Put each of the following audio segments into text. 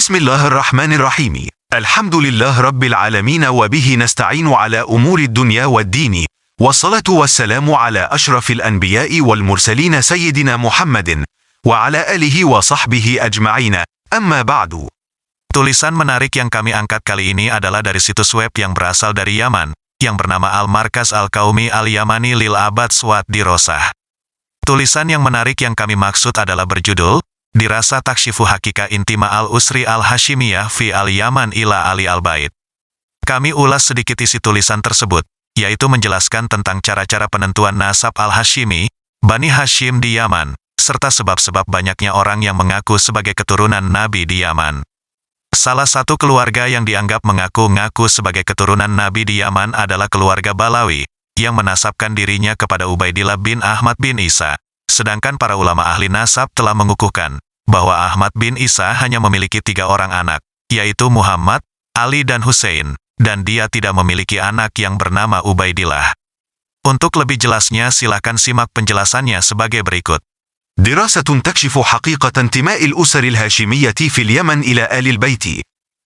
بسم الله الرحمن الرحيم. الحمد لله رب العالمين وبه نستعين على أمور الدنيا والدين، والصلاة والسلام على أشرف الأنبياء والمرسلين سيدنا محمد وعلى آله وصحبه أجمعين. أما بعد. Tulisan menarik yang kami angkat kali ini adalah dari situs web yang berasal dari Yaman, yang bernama Al-Markaz Al-Qaumi Al-Yamani Lil Abad Swat Dirosah. Tulisan yang menarik yang kami maksud adalah berjudul, Dirasa Takshifu Hakika Intima Al-Usri Al-Hashimiyah Fi Al-Yaman Ila Ali Al-Bait. Kami ulas sedikit isi tulisan tersebut, yaitu menjelaskan tentang cara-cara penentuan nasab Al-Hashimi, Bani Hashim di Yaman, serta sebab-sebab banyaknya orang yang mengaku sebagai keturunan Nabi di Yaman. Salah satu keluarga yang dianggap mengaku-ngaku sebagai keturunan Nabi di Yaman adalah keluarga Balawi, yang menasabkan dirinya kepada Ubaidillah bin Ahmad bin Isa. Sedangkan para ulama ahli nasab telah mengukuhkan bahwa Ahmad bin Isa hanya memiliki 3 orang anak, yaitu Muhammad, Ali dan Hussein, dan dia tidak memiliki anak yang bernama Ubaidillah. Untuk lebih jelasnya silakan simak penjelasannya sebagai berikut. دراسة تكشف حقيقة انتماء الأسر الهاشمية في اليمن إلى آل البيت.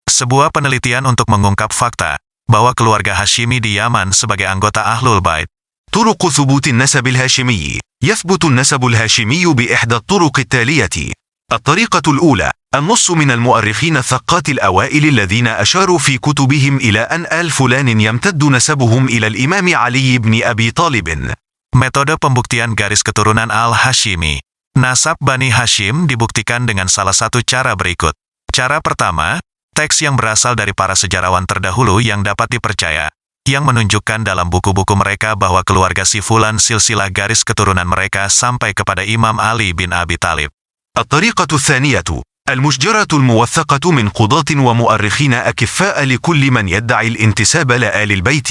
Sebuah penelitian untuk mengungkap fakta bahwa keluarga Hashimi di Yaman sebagai anggota Ahlul Bait. طرق ثبوت النسب الهاشمي. يثبت النسب الهاشمي بإحدى الطرق التالية. الطريقة الأولى: النص من المؤرخين الثقات الأوائل الذين أشاروا في كتبهم إلى أن آل فلان يمتد نسبهم إلى الإمام علي بن أبي طالب. Metode pembuktian garis keturunan Al-Hashimi. Nasab Bani Hashim dibuktikan dengan salah satu cara berikut. Cara pertama, teks yang berasal dari para sejarawan terdahulu yang dapat dipercaya, yang menunjukkan dalam buku-buku mereka bahwa keluarga si Fulan silsilah garis keturunan mereka sampai kepada Imam Ali bin Abi Thalib. الطريقة الثانية: المشجرة الموثقة من قضاة ومؤرخين أكفاء لكل من يدعي الانتساب لآل البيت،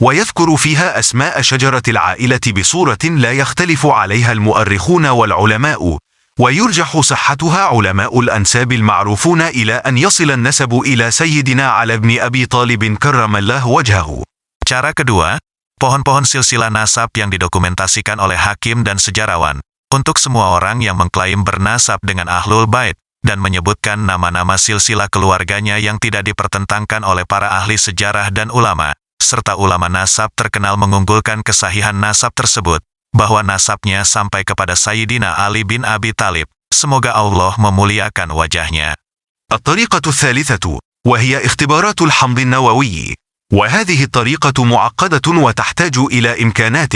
ويذكر فيها أسماء شجرة العائلة بصورة لا يختلف عليها المؤرخون والعلماء، ويرجح صحتها علماء الأنساب المعروفون إلى أن يصل النسب إلى سيدنا علي بن أبي طالب كرم الله وجهه. Cara kedua, pohon-pohon silsilah nasab yang didokumentasikan oleh hakim dan sejarawan, untuk semua orang yang mengklaim bernasab dengan Ahlul Bait, dan menyebutkan nama-nama silsilah keluarganya yang tidak dipertentangkan oleh para ahli sejarah dan ulama, serta ulama nasab terkenal mengunggulkan kesahihan nasab tersebut, bahwa nasabnya sampai kepada Sayyidina Ali bin Abi Thalib, semoga Allah memuliakan wajahnya. الطريقة الثالثة وهي اختبارات الحمض النووي، وهذه الطريقة معقدة وتحتاج إلى إمكانات،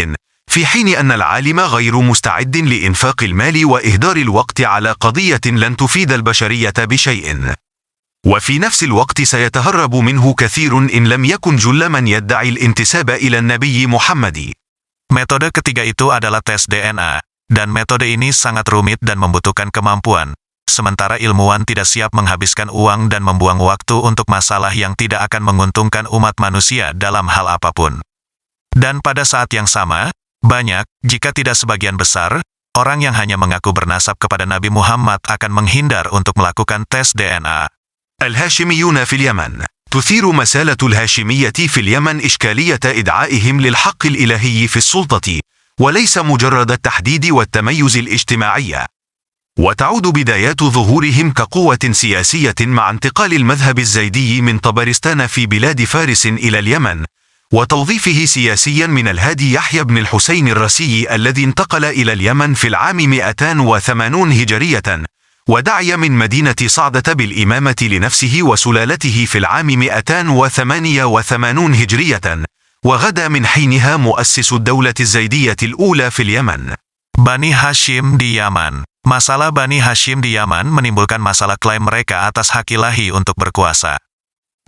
في حين أن العالم غير مستعد لإنفاق المال وإهدار الوقت على قضية لن تفيد البشرية بشيء، وفي نفس الوقت سيتهرب منه كثير إن لم يكن جل من يدعي الانتساب إلى النبي محمد. Metode ketiga itu adalah tes DNA, dan metode ini sangat rumit dan membutuhkan kemampuan, sementara ilmuwan tidak siap menghabiskan uang dan membuang waktu untuk masalah yang tidak akan menguntungkan umat manusia dalam hal apapun. Dan pada saat yang sama, banyak, jika tidak sebagian besar, orang yang hanya mengaku bernasab kepada Nabi Muhammad akan menghindar untuk melakukan tes DNA. الهاشميون في اليمن. تثير مسالة الهاشمية في اليمن إشكالية إدعائهم للحق الإلهي في السلطة، وليس مجرد التحديد والتميز الاجتماعي. وتعود بدايات ظهورهم كقوة سياسية مع انتقال المذهب الزيدي من طبرستان في بلاد فارس إلى اليمن، وتوظيفه سياسيا من الهادي يحيى بن الحسين الرسي الذي انتقل إلى اليمن في العام 280 هجرية، ودعي من مدينة صعدة بالإمامة لنفسه وسلالته في العام 288 هجرية، وغدا من حينها مؤسس الدولة الزيدية الأولى في اليمن. Bani Hashim di Yaman. Masalah Bani Hashim di Yaman menimbulkan masalah klaim mereka atas hak ilahi untuk berkuasa.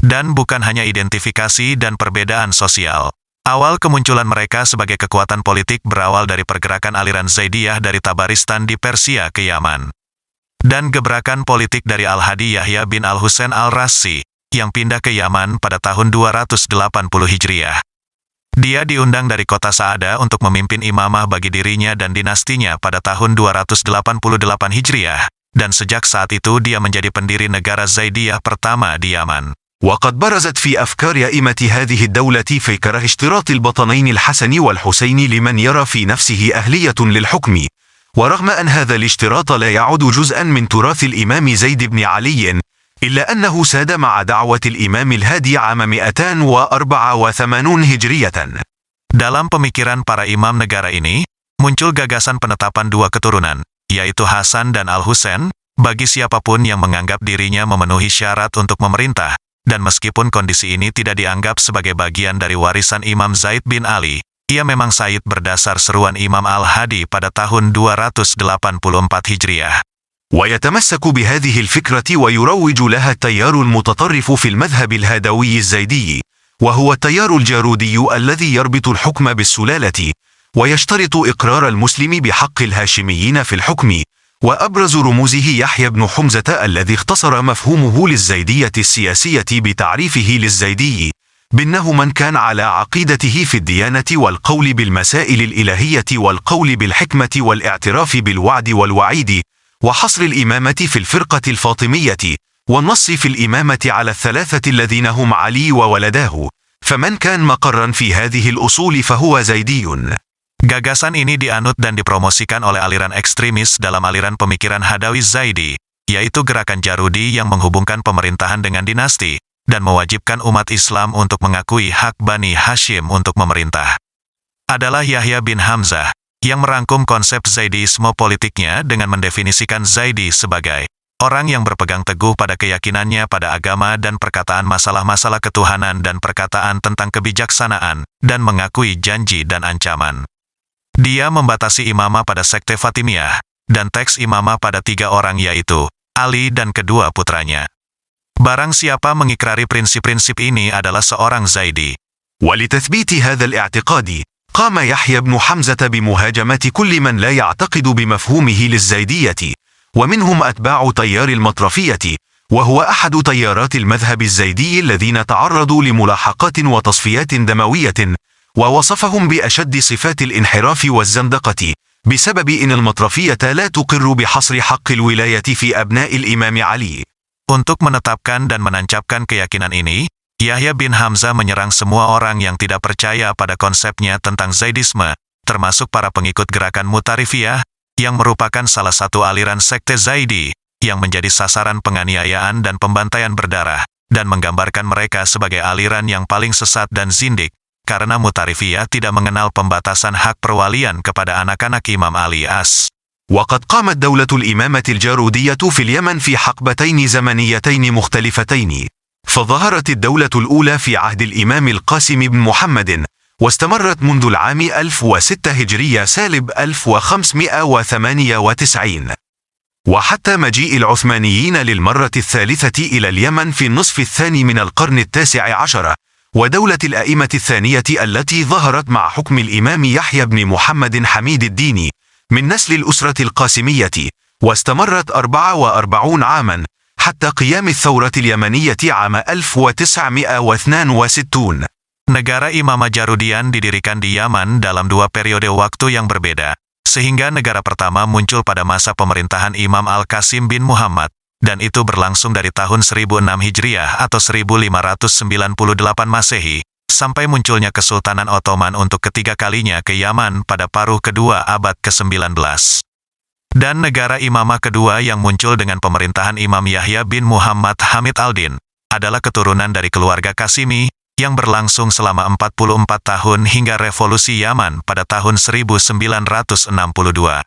Dan bukan hanya identifikasi dan perbedaan sosial. Awal kemunculan mereka sebagai kekuatan politik berawal dari pergerakan aliran Zaidiyah dari Tabaristan di Persia ke Yaman. Dan gebrakan politik dari Al-Hadi Yahya bin Al-Husain Al-Rassi, yang pindah ke Yaman pada tahun 280 Hijriah. Dia diundang dari kota Sa'ada untuk memimpin imamah bagi dirinya dan dinastinya pada tahun 288 Hijriah, dan sejak saat itu dia menjadi pendiri negara Zaidiyah pertama di Yaman. وقد برزت في أفكار أئمة هذه الدولة فكرة اشتراط البطنين الحسن والحسين لمن يرى في نفسه أهلية للحكم، ورغم أن هذا الاشتراط لا يعد جزءا من تراث الإمام زيد بن علي، إلا أنه ساد مع دعوة الإمام الهادي عام 284 هجرية. Dalam pemikiran para imam negara ini, muncul gagasan penetapan dua keturunan, yaitu Hasan dan Al-Husain, bagi siapapun yang menganggap dirinya memenuhi syarat untuk memerintah, dan meskipun kondisi ini tidak dianggap sebagai bagian dari warisan Imam Zaid bin Ali, ia memang Said berdasar seruan Imam Al-Hadi pada tahun 284 Hijriah. ويتمسك بهذه الفكرة ويروج لها التيار المتطرف في المذهب الهادوي الزيدي، وهو التيار الجارودي الذي يربط الحكم بالسلالة، ويشترط إقرار المسلم بحق الهاشميين في الحكم، وأبرز رموزه يحيى بن حمزة الذي اختصر مفهومه للزيدية السياسية بتعريفه للزيدي بأنه من كان على عقيدته في الديانة والقول بالمسائل الإلهية والقول بالحكمة والاعتراف بالوعد والوعيد، وحصر الإمامة في الفرقة الفاطمية، والنص في الإمامة على الثلاثة الذين هم علي وولداه، فمن كان مقرا في هذه الأصول فهو زيدي. Gagasan ini dianut dan dipromosikan oleh aliran ekstremis dalam aliran pemikiran Hadawi Zaidi, yaitu gerakan Jarudi yang menghubungkan pemerintahan dengan dinasti, dan mewajibkan umat Islam untuk mengakui hak Bani Hashim untuk memerintah. Adalah Yahya bin Hamzah, yang merangkum konsep Zaidisme politiknya dengan mendefinisikan Zaidi sebagai orang yang berpegang teguh pada keyakinannya pada agama dan perkataan masalah-masalah ketuhanan dan perkataan tentang kebijaksanaan, dan mengakui janji dan ancaman. Dia membatasi imamah pada sekte Fatimiyah, dan teks imamah pada 3 orang yaitu Ali dan kedua putranya. Barang siapa mengikrari prinsip-prinsip ini adalah seorang Zaidi. ولتثبيت هذا الاعتقاد قام يحيى بن حمزة بمهاجمة كل من لا يعتقد بمفهومه للزيدية، ومنهم أتباع تيار المطرفية، وهو أحد تيارات المذهب الزيدي الذين تعرضوا لملاحقات وتصفيات دموية، ووصفهم بأشد صفات الانحراف والزندقة، بسبب أن المطرفية لا تقر بحصر حق الولاية في أبناء الإمام علي. Untuk menetapkan dan menancapkan keyakinan ini, Yahya bin Hamzah menyerang semua orang yang tidak percaya pada konsepnya tentang Zaidisme, termasuk para pengikut gerakan Mutarifiyah, yang merupakan salah satu aliran sekte Zaidi, yang menjadi sasaran penganiayaan dan pembantaian berdarah, dan menggambarkan mereka sebagai aliran yang paling sesat dan zindik, karena Mutarifiyah tidak mengenal pembatasan hak perwalian kepada anak-anak Imam Ali as. وقد قامت دولة الإمامة الجارودية في اليمن في حقبتين زمنيتين مختلفتين، فظهرت الدولة الأولى في عهد الإمام القاسم بن محمد، واستمرت منذ العام 1006 هجرية سالب 1598، وحتى مجيء العثمانيين للمرة الثالثة إلى اليمن في النصف الثاني من القرن التاسع عشر، ودولة الأئمة الثانية التي ظهرت مع حكم الإمام يحيى بن محمد حميد الدين من نسل الأسرة القاسمية، واستمرت 44 عاما حتى قيام الثورة اليمنية عام 1962. Negara Imamah Jarudian didirikan di Yaman dalam 2 periode waktu yang berbeda, sehingga negara pertama muncul pada masa pemerintahan Imam Al-Qasim bin Muhammad, dan itu berlangsung dari tahun 1006 Hijriah atau 1598 Masehi, sampai munculnya Kesultanan Ottoman untuk ketiga kalinya ke Yaman pada paruh kedua abad ke-19. Dan negara imamah kedua yang muncul dengan pemerintahan Imam Yahya bin Muhammad Hamid al-Din, adalah keturunan dari keluarga Qasimi, yang berlangsung selama 44 tahun hingga revolusi Yaman pada tahun 1962.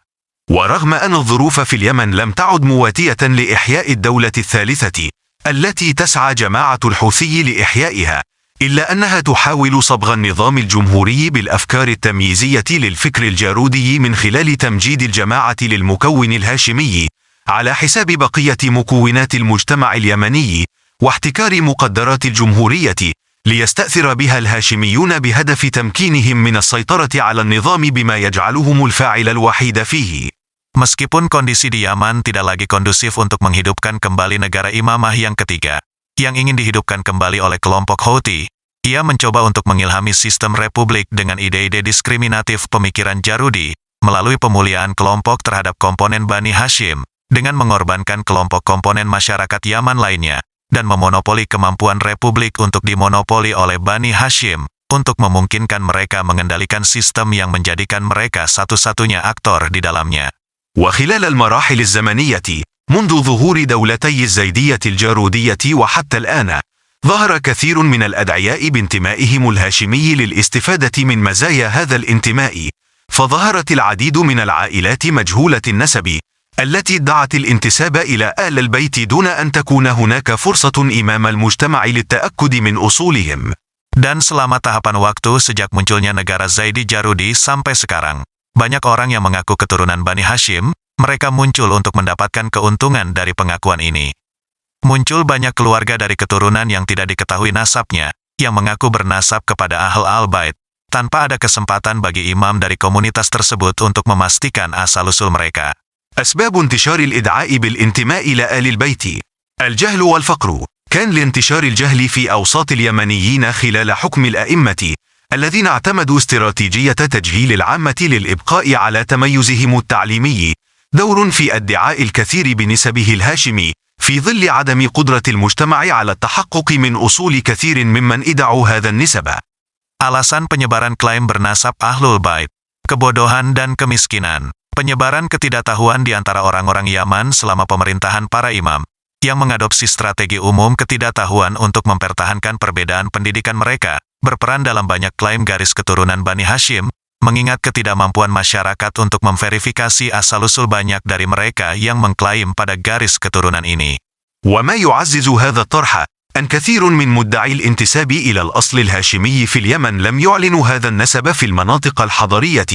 ورغم أن الظروف في اليمن لم تعد مواتية لإحياء الدولة الثالثة التي تسعى جماعة الحوثي لإحيائها، إلا أنها تحاول صبغ النظام الجمهوري بالأفكار التمييزية للفكر الجارودي من خلال تمجيد الجماعة للمكون الهاشمي على حساب بقية مكونات المجتمع اليمني، واحتكار مقدرات الجمهورية ليستأثر بها الهاشميون بهدف تمكينهم من السيطرة على النظام بما يجعلهم الفاعل الوحيد فيه. Meskipun kondisi di Yaman tidak lagi kondusif untuk menghidupkan kembali negara imamah yang ketiga, yang ingin dihidupkan kembali oleh kelompok Houthi, ia mencoba untuk mengilhami sistem republik dengan ide-ide diskriminatif pemikiran Jarudi, melalui pemuliaan kelompok terhadap komponen Bani Hashim, dengan mengorbankan kelompok komponen masyarakat Yaman lainnya, dan memonopoli kemampuan republik untuk dimonopoli oleh Bani Hashim, untuk memungkinkan mereka mengendalikan sistem yang menjadikan mereka satu-satunya aktor di dalamnya. وخلال المراحل الزمنية منذ ظهور دولتي الزيدية الجارودية وحتى الآن، ظهر كثير من الأدعياء بانتمائهم الهاشمي للاستفادة من مزايا هذا الانتماء، فظهرت العديد من العائلات مجهولة النسب التي ادعت الانتساب إلى آل البيت دون أن تكون هناك فرصة أمام المجتمع للتأكد من أصولهم. Dan selama tahapan waktu sejak munculnya negara Zaidi Jarudi sampai sekarang, banyak orang yang mengaku keturunan Bani Hashim, mereka muncul untuk mendapatkan keuntungan dari pengakuan ini. Muncul banyak keluarga dari keturunan yang tidak diketahui nasabnya, yang mengaku bernasab kepada Ahl al-Bait, tanpa ada kesempatan bagi imam dari komunitas tersebut untuk memastikan asal-usul mereka. أسباب انتشار الإدعاء بالانتماء إلى آل البيت: الجهل والفقر. كان لانتشار الجهل في أوساط اليمنيين خلال حكم الأئمة الذين اعتمدوا استراتيجية تجهيل العامة للإبقاء على تميزهم التعليمي دور في ادعاء الكثير بنسبه الهاشمي في ظل عدم قدرة المجتمع على التحقق من أصول كثير ممن ادعوا هذا النسب. Alasan penyebaran klaim bernasab Ahlul Bait: kebodohan dan kemiskinan. Penyebaran ketidaktahuan di antara orang-orang Yaman selama pemerintahan para imam, yang mengadopsi strategi umum ketidaktahuan untuk mempertahankan perbedaan pendidikan mereka, berperan dalam banyak klaim garis keturunan Bani Hashim, mengingat ketidakmampuan masyarakat untuk memverifikasi asal-usul banyak dari mereka yang mengklaim pada garis keturunan ini. وما يعزز هذا الطرح أن كثير من مدعي الانتساب إلى الأصل الهاشمي في اليمن لم يعلنوا هذا النسب في المناطق الحضرية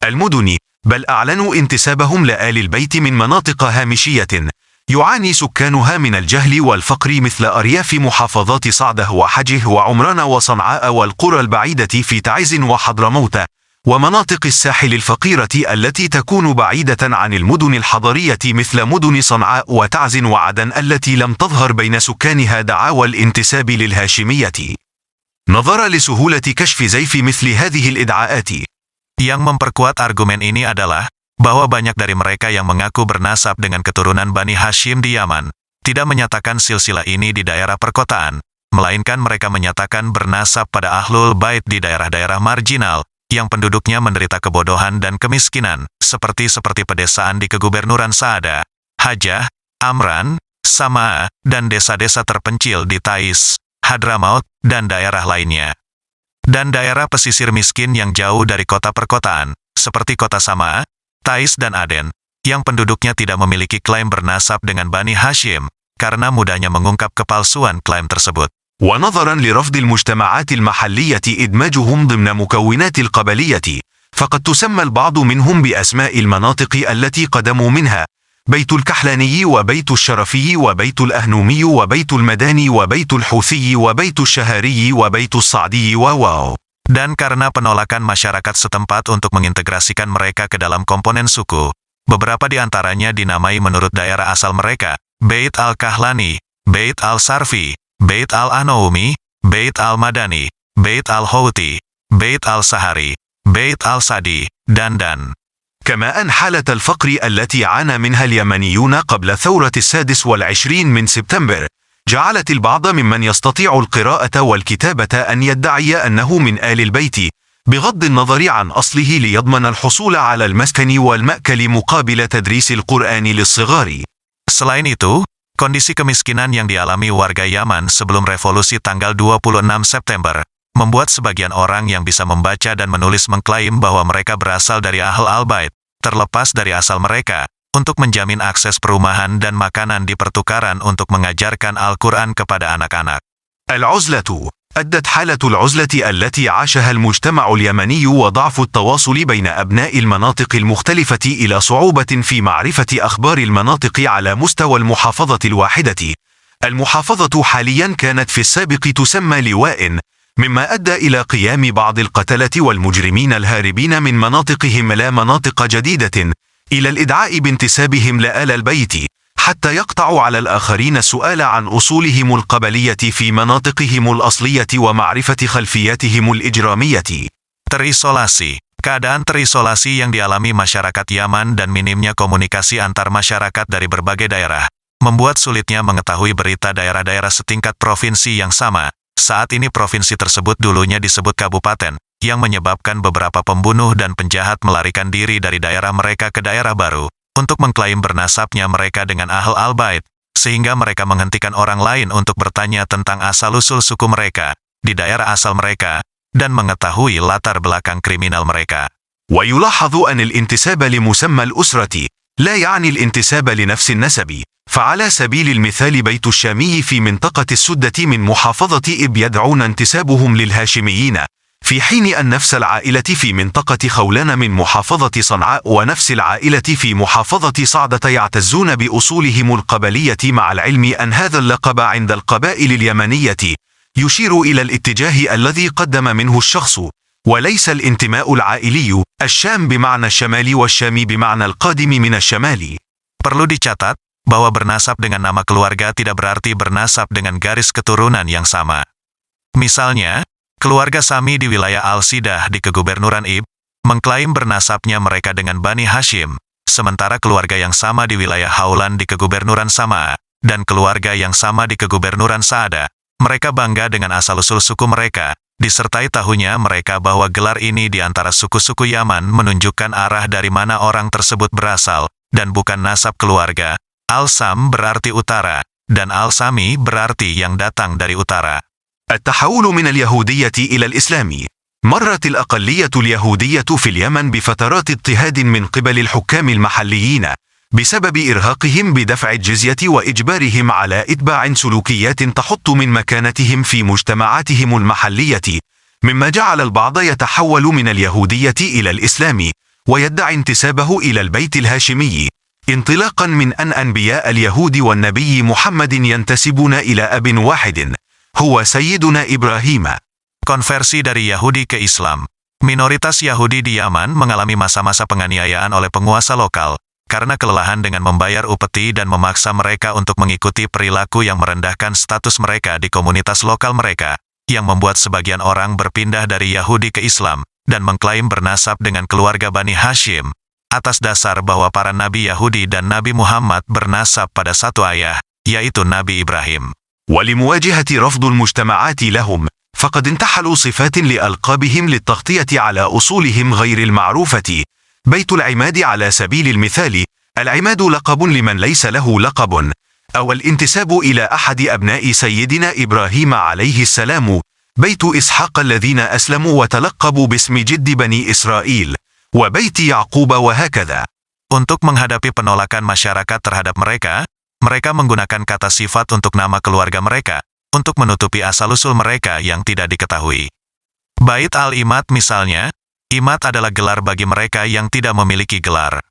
المدن، بل أعلنوا انتسابهم لآل البيت من مناطق هامشية يعاني سكانها من الجهل والفقر مثل أرياف محافظات صعده وحجه وعمران وصنعاء والقرى البعيدة في تعز وحضرموت ومناطق الساحل الفقيرة التي تكون بعيدة عن المدن الحضرية مثل مدن صنعاء وتعز وعدن التي لم تظهر بين سكانها دعاوى الانتساب للهاشمية. نظرا لسهولة كشف زيف مثل هذه الإدعاءات. Yang memperkuat argumen ini adalah bahwa banyak dari mereka yang mengaku bernasab dengan keturunan Bani Hashim di Yaman tidak menyatakan silsilah ini di daerah perkotaan, melainkan mereka menyatakan bernasab pada Ahlul Bait di daerah-daerah marginal yang penduduknya menderita kebodohan dan kemiskinan, seperti pedesaan di kegubernuran Saada, Hajah, Amran, Samaa, dan desa-desa terpencil di Taiz, Hadramaut, dan daerah lainnya. Dan daerah pesisir miskin yang jauh dari kota perkotaan, seperti kota Samaa, Taiz dan Aden, yang penduduknya tidak memiliki klaim bernasab dengan Bani Hashim, karena mudahnya mengungkap kepalsuan klaim tersebut. ونظرا لرفض المجتمعات المحلية إدماجهم ضمن مكونات القبلية، فقد تسمى البعض منهم بأسماء المناطق التي قدموا منها: بيت الكحلاني وبيت الشرفي وبيت الأهنومي وبيت المداني وبيت الحوثي وبيت الشهاري وبيت الصعدي وواو. Dan karena penolakan masyarakat setempat untuk mengintegrasikan mereka ke dalam komponen suku, beberapa di antaranya dinamai menurut daerah asal mereka: Beit al-Kahlani, Beit al-Sarfi, Beit al-Anoumi, Beit al-Madani, Beit al-Houthi, Beit al-Sahari, Beit al-Sadi, dan. كما أن حالة الفقر التي عانى منها اليمنيون قبل ثورة 26 من سبتمبر جعلت البعض ممن يستطيع القراءة والكتابة أن يدعي أنه من آل البيت بغض النظر عن أصله ليضمن الحصول على المسكن والمأكل مقابل تدريس القرآن للصغار. Selain itu, kondisi kemiskinan yang dialami warga Yaman sebelum revolusi tanggal 26 September membuat sebagian orang yang bisa membaca dan menulis mengklaim bahwa mereka berasal dari Ahl al-Bait, terlepas dari asal mereka, untuk menjamin akses perumahan dan makanan di pertukaran untuk mengajarkan Al-Quran kepada anak-anak. العزلة. أدت حالة العزلة التي عاشها المجتمع اليمني وضعف التواصل بين أبناء المناطق المختلفة إلى صعوبة في معرفة أخبار المناطق على مستوى المحافظة الواحدة. المحافظة حاليا كانت في السابق تسمى لواء، مما أدى إلى قيام بعض القتلة والمجرمين الهاربين من مناطقهم لا مناطق جديدة إلى الإدعاء بانتسابهم لآل البيت، حتى يقطعوا على الآخرين السؤال عن أصولهم القبلية في مناطقهم الأصلية ومعرفة خلفياتهم الإجرامية. Terisolasi. Keadaan terisolasi yang dialami masyarakat Yaman dan minimnya komunikasi antar masyarakat dari berbagai daerah membuat sulitnya mengetahui berita daerah-daerah setingkat provinsi yang sama. Saat ini provinsi tersebut dulunya disebut kabupaten, yang menyebabkan beberapa pembunuh dan penjahat melarikan diri dari daerah mereka ke daerah baru untuk mengklaim bernasabnya mereka dengan Ahl al-Bait, sehingga mereka menghentikan orang lain untuk bertanya tentang asal-usul suku mereka, di daerah asal mereka, dan mengetahui latar belakang kriminal mereka. ويلاحظ أن الانتساب لمسمى الأسرة لا يعني الانتساب لنفس النسب، فعلى سبيل المثال بيت الشامي في منطقة السدة من محافظة إب يدعون انتسابهم للهاشميين، في حين أن نفس العائلة في منطقة خولان من محافظة صنعاء ونفس العائلة في محافظة صعدة يعتزون بأصولهم القبلية، مع العلم أن هذا اللقب عند القبائل اليمنية يشير إلى الاتجاه الذي قدم منه الشخص، وليس الانتماء العائلي. الشام بمعنى الشمال والشام بمعنى القادم من الشمال. Perlu dicatat bahwa bernasab dengan nama keluarga tidak berarti bernasab dengan garis keturunan yang sama. Misalnya, keluarga Sami di wilayah Al-Sidah di Kegubernuran Ib mengklaim bernasabnya mereka dengan Bani Hashim, sementara keluarga yang sama di wilayah Haulan di Kegubernuran Samaa dan keluarga yang sama di Kegubernuran Saada, mereka bangga dengan asal-usul suku mereka, disertai tahunya mereka bahwa gelar ini di antara suku-suku Yaman menunjukkan arah dari mana orang tersebut berasal, dan bukan nasab keluarga. Al-Sam berarti utara, dan Al-Sami berarti yang datang dari utara. التحول من اليهودية إلى الإسلام. مرت الأقلية اليهودية في اليمن بفترات اضطهاد من قبل الحكام المحليين بسبب إرهاقهم بدفع الجزية وإجبارهم على إتباع سلوكيات تحط من مكانتهم في مجتمعاتهم المحلية، مما جعل البعض يتحول من اليهودية إلى الإسلام ويدعي انتسابه إلى البيت الهاشمي، انطلاقا من أن أنبياء اليهود والنبي محمد ينتسبون إلى أب واحد هو سيدنا إبراهيم. Konversi dari Yahudi ke Islam. Minoritas Yahudi di Yaman mengalami masa-masa penganiayaan oleh penguasa lokal, karena kelelahan dengan membayar upeti dan memaksa mereka untuk mengikuti perilaku yang merendahkan status mereka di komunitas lokal mereka, yang membuat sebagian orang berpindah dari Yahudi ke Islam, dan mengklaim bernasab dengan keluarga Bani Hashim, atas dasar bahwa para nabi Yahudi dan Nabi Muhammad bernasab pada satu ayah, yaitu Nabi Ibrahim. ولمواجهة رفض المجتمعات لهم، فقد انتحلوا صفات لألقابهم للتغطية على أصولهم غير المعروفة. بيت العماد على سبيل المثال، العماد لقب لمن ليس له لقب، أو الانتساب إلى أحد أبناء سيدنا إبراهيم عليه السلام. بيت إسحاق الذين أسلموا وتلقبوا باسم جد بني إسرائيل، وبيت يعقوب وهكذا. Untuk menghadapi penolakan masyarakat terhadap mereka, mereka menggunakan kata sifat untuk nama keluarga mereka, untuk menutupi asal-usul mereka yang tidak diketahui. Bait al-Imad misalnya, Imad adalah gelar bagi mereka yang tidak memiliki gelar,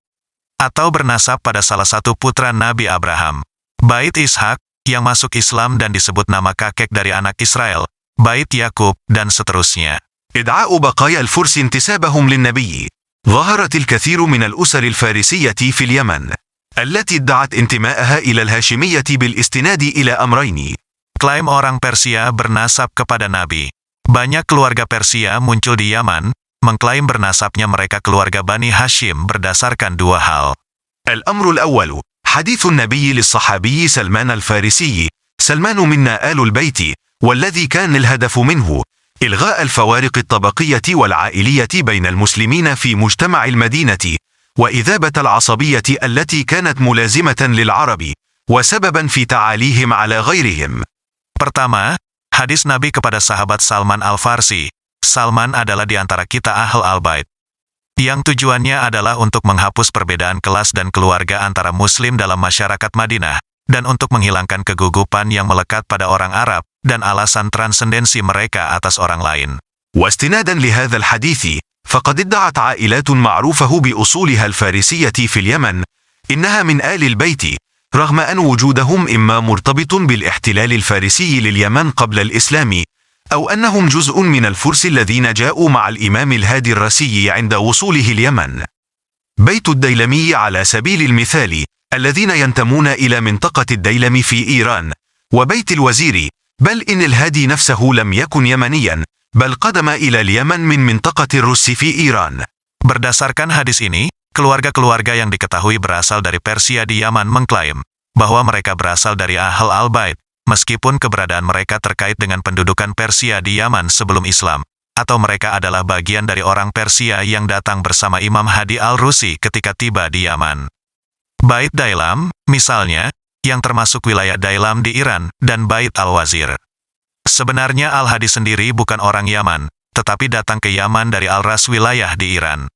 atau bernasab pada salah satu putra Nabi Abraham. Bait Ishak, yang masuk Islam dan disebut nama kakek dari anak Israel, Bait Yakub, dan seterusnya. إدعاء بقايا الفرس انتسابهم للنبي. ظهرت الكثير من الأسر الفارسية في اليمن التي ادعت انتماءها إلى الهاشمية بالاستناد إلى أمرين. Klaim orang Persia bernasab kepada Nabi. Banyak keluarga Persia muncul di Yaman, mengklaim bernasabnya mereka keluarga Bani Hashim berdasarkan dua hal. الأمر الأول حديث النبي للصحابي سلمان الفارسي: سلمان منا آل البيت، والذي كان الهدف منه إلغاء الفوارق الطبقية والعائلية بين المسلمين في مجتمع المدينة، وإذابة العصبية التي كانت ملازمة للعرب وسببا في تعاليهم على غيرهم. Pertama, hadis Nabi kepada sahabat Salman Al-Farsi. Salman adalah di antara kita Ahl al-Bait, yang tujuannya adalah untuk menghapus perbedaan kelas dan keluarga antara Muslim dalam masyarakat Madinah, dan untuk menghilangkan kegugupan yang melekat pada orang Arab, dan alasan transendensi mereka atas orang lain. واستنادا لهذا الحديث، فقد ادعت عائلات معروفة بأصولها الفارسية في اليمن إنها من آل البيت، رغم أن وجودهم إما مرتبط بالاحتلال الفارسي لليمن قبل الإسلام، أو أنهم جزء من الفرس الذين جاءوا مع الإمام الهادي الرسي عند وصوله اليمن. بيت الديلمي على سبيل المثال، الذين ينتمون إلى منطقة الديلم في إيران، وبيت الوزير، بل إن الهادي نفسه لم يكن يمنيا، بل قدم إلى اليمن من منطقة الرس في إيران. Berdasarkan hadis ini, keluarga-keluarga yang diketahui berasal dari Persia di Yaman mengklaim bahwa mereka berasal dari Ahl al-Bait, meskipun keberadaan mereka terkait dengan pendudukan Persia di Yaman sebelum Islam, atau mereka adalah bagian dari orang Persia yang datang bersama Imam Hadi al-Rusi ketika tiba di Yaman. Bait Dailam, misalnya, yang termasuk wilayah Dailam di Iran, dan Bait Al-Wazir. Sebenarnya Al-Hadi sendiri bukan orang Yaman, tetapi datang ke Yaman dari Al-Ras wilayah di Iran.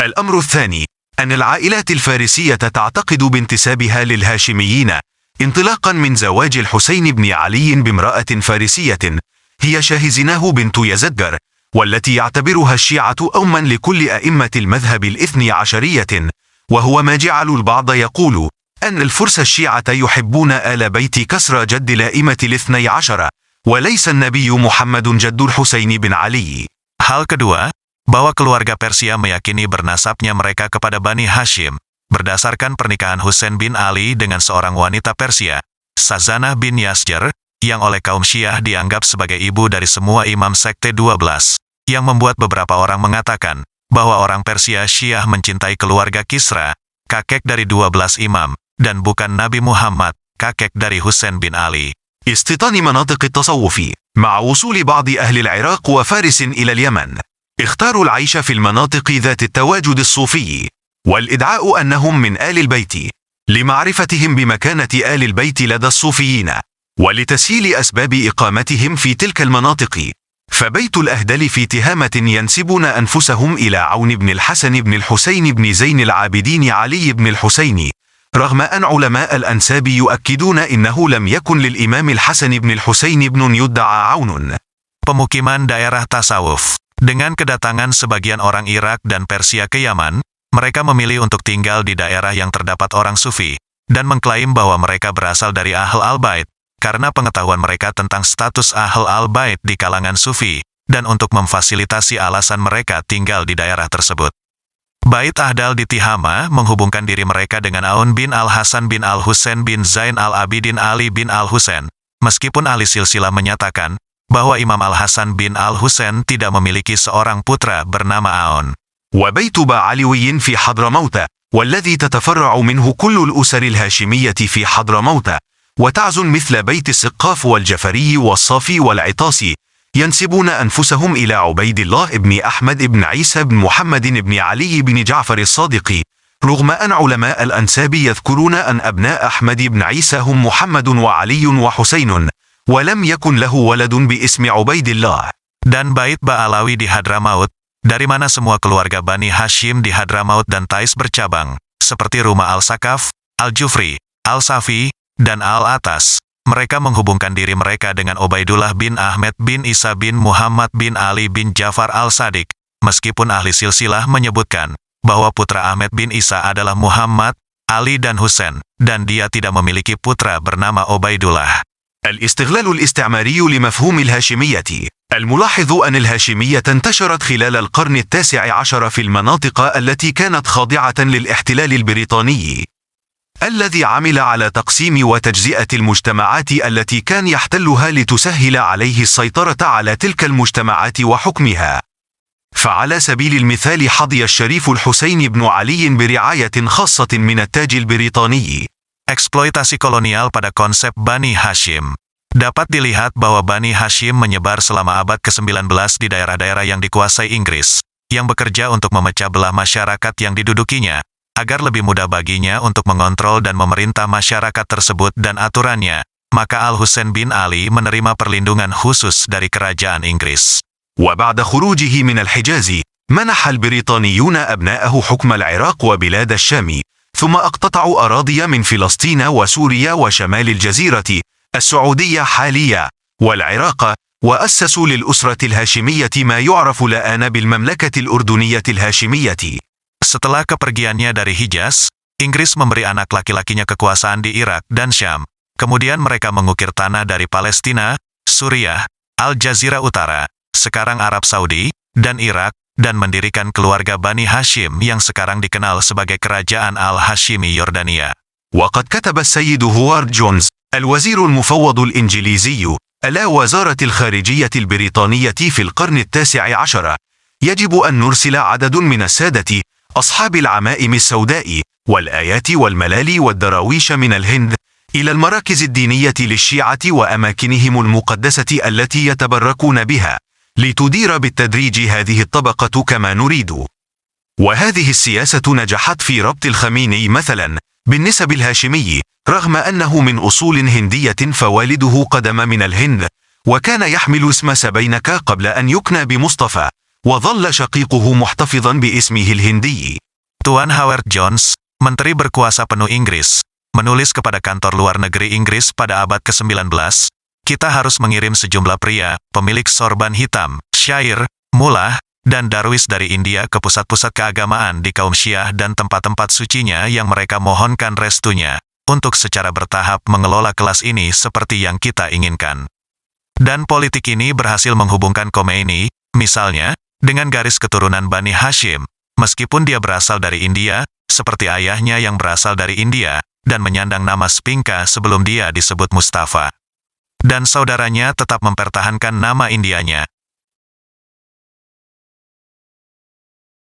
الأمر الثاني أن العائلات الفارسية تعتقد بانتسابها للهاشميين انطلاقا من زواج الحسين بن علي بامرأة فارسية هي شاهزناه بنت يزدجر، والتي يعتبرها الشيعة أما لكل أئمة المذهب الاثني عشرية، وهو ما جعل البعض يقول أن الفرس الشيعة يحبون آل بيت كسرى جد الأئمة الاثني عشر، وليس النبي محمد جد الحسين بن علي. Hal kedua, bahwa keluarga Persia meyakini bernasabnya mereka kepada Bani Hashim, berdasarkan pernikahan Husain bin Ali dengan seorang wanita Persia, Sazanah bin Yasjar, yang oleh kaum Syiah dianggap sebagai ibu dari semua imam sekte 12, yang membuat beberapa orang mengatakan bahwa orang Persia Syiah mencintai keluarga Kisra, kakek dari 12 imam, dan bukan Nabi Muhammad, kakek dari Husain bin Ali. استيطان مناطق التصوف مع وصول بعض أهل العراق وفارس إلى اليمن، اختاروا العيش في المناطق ذات التواجد الصوفي، والإدعاء أنهم من آل البيت، لمعرفتهم بمكانة آل البيت لدى الصوفيين، ولتسهيل أسباب إقامتهم في تلك المناطق. فبيت الأهدل في تهامة ينسبون أنفسهم إلى عون بن الحسن بن الحسين بن زين العابدين علي بن الحسين، رغم أن علماء الأنساب يؤكدون إنه لم يكن للإمام الحسن بن الحسين بن يدعى عون. Pemukiman daerah tasawuf. Dengan kedatangan sebagian orang Irak dan Persia ke Yaman, mereka memilih untuk tinggal di daerah yang terdapat orang Sufi, dan mengklaim bahwa mereka berasal dari Ahl al-Bait, karena pengetahuan mereka tentang status Ahl al-Bait di kalangan Sufi, dan untuk memfasilitasi alasan mereka tinggal di daerah tersebut. Bait Ahdal di Tihama menghubungkan diri mereka dengan Aun bin Al-Hasan bin Al-Husain bin Zain Al-Abidin Ali bin Al-Husain, meskipun ahli silsilah menyatakan bahwa Imam Al-Hasan bin Al-Husain tidak memiliki seorang putra bernama Aun. وبيت بعلوي في حضرموت، والذي تتفرع منه كل الأسر الهاشمية في حضرموت، وتعز مثل بيت السقاف والجفري والصافي والعطاسي، ينسبون أنفسهم إلى عبيد الله بن أحمد بن عيسى بن محمد بن علي بن جعفر الصادق، رغم أن علماء الأنساب يذكرون أن أبناء أحمد بن عيسى هم محمد وعلي وحسين، ولم يكن له ولد باسم عبيد الله. Dan Bait Ba'alawi di Hadramaut, dari mana semua keluarga Bani Hashim di Hadramaut dan Tais bercabang, seperti rumah Al-Sakaf, Al-Jufri, Al-Safi, dan Al-Atas. Mereka menghubungkan diri mereka dengan Ubaidullah bin Ahmed bin Isa bin Muhammad bin Ali bin Jafar al-Sadiq, meskipun ahli silsilah menyebutkan bahwa putra Ahmed bin Isa adalah Muhammad, Ali dan Husain, dan dia tidak memiliki putra bernama Ubaidullah. الاستغلال الاستعماري لمفهوم الهاشمية. الملاحظ أن الهاشمية انتشرت خلال القرن التاسع عشر في المناطق التي كانت خاضعة للاحتلال البريطاني، الذي عمل على تقسيم وتجزئة المجتمعات التي كان يحتلها لتسهل عليه السيطرة على تلك المجتمعات وحكمها. فعلى سبيل المثال حظي الشريف الحسين بن علي برعاية خاصة من التاج البريطاني. Eksploitasi kolonial pada konsep Bani Hashim. Dapat dilihat bahwa Bani Hashim menyebar selama abad ke-19 di daerah-daerah yang dikuasai Inggris, yang bekerja untuk memecah belah masyarakat yang didudukinya, agar lebih mudah baginya untuk mengontrol dan memerintah masyarakat tersebut dan aturannya, maka Al-Husain bin Ali menerima perlindungan khusus dari kerajaan Inggris. وبعد خروجه من الحجاز، منح البريطانيون أبناءه حكم العراق وبلاد الشام، ثم اقتطعوا أراضي من فلسطين وسوريا وشمال الجزيرة السعودية حاليا والعراق، وأسسوا للأسرة الهاشمية ما يعرف الآن بالمملكة الأردنية الهاشمية. Setelah kepergiannya dari Hijaz, Inggris memberi anak laki-lakinya kekuasaan di Irak dan Syam. Kemudian mereka mengukir tanah dari Palestina, Suriah, Al-Jazirah Utara, sekarang Arab Saudi, dan Irak, dan mendirikan keluarga Bani Hashim yang sekarang dikenal sebagai Kerajaan Al-Hashimi Yordania. وقد كتب السيد هوارد جونز الوزير المفوض الإنجليزي إلى وزارة الخارجية البريطانية في القرن التاسع عشر: يجب أن نرسل عدد من السادة أصحاب العمائم السوداء والآيات والملال والدراويش من الهند إلى المراكز الدينية للشيعة وأماكنهم المقدسة التي يتبركون بها، لتدير بالتدريج هذه الطبقة كما نريد. وهذه السياسة نجحت في ربط الخميني مثلا بالنسب الهاشمي، رغم أنه من أصول هندية فوالده قدم من الهند، وكان يحمل اسم سبينك قبل أن يكنى بمصطفى، وظل شقيقه محتفظا باسمه الهندي. Tuan Howard Jones, menteri berkuasa penuh Inggris, menulis kepada kantor luar negeri Inggris pada abad ke-19, kita harus mengirim sejumlah pria, pemilik sorban hitam, syair, mullah, dan darwis dari India ke pusat-pusat keagamaan di kaum Syiah dan tempat-tempat sucinya yang mereka mohonkan restunya, untuk secara bertahap mengelola kelas ini seperti yang kita inginkan. Dan politik ini berhasil menghubungkan Khomeini, misalnya, dengan garis keturunan Bani Hashim, meskipun dia berasal dari India, seperti ayahnya yang berasal dari India, dan menyandang nama Spinka sebelum dia disebut Mustafa. Dan saudaranya tetap mempertahankan nama Indianya,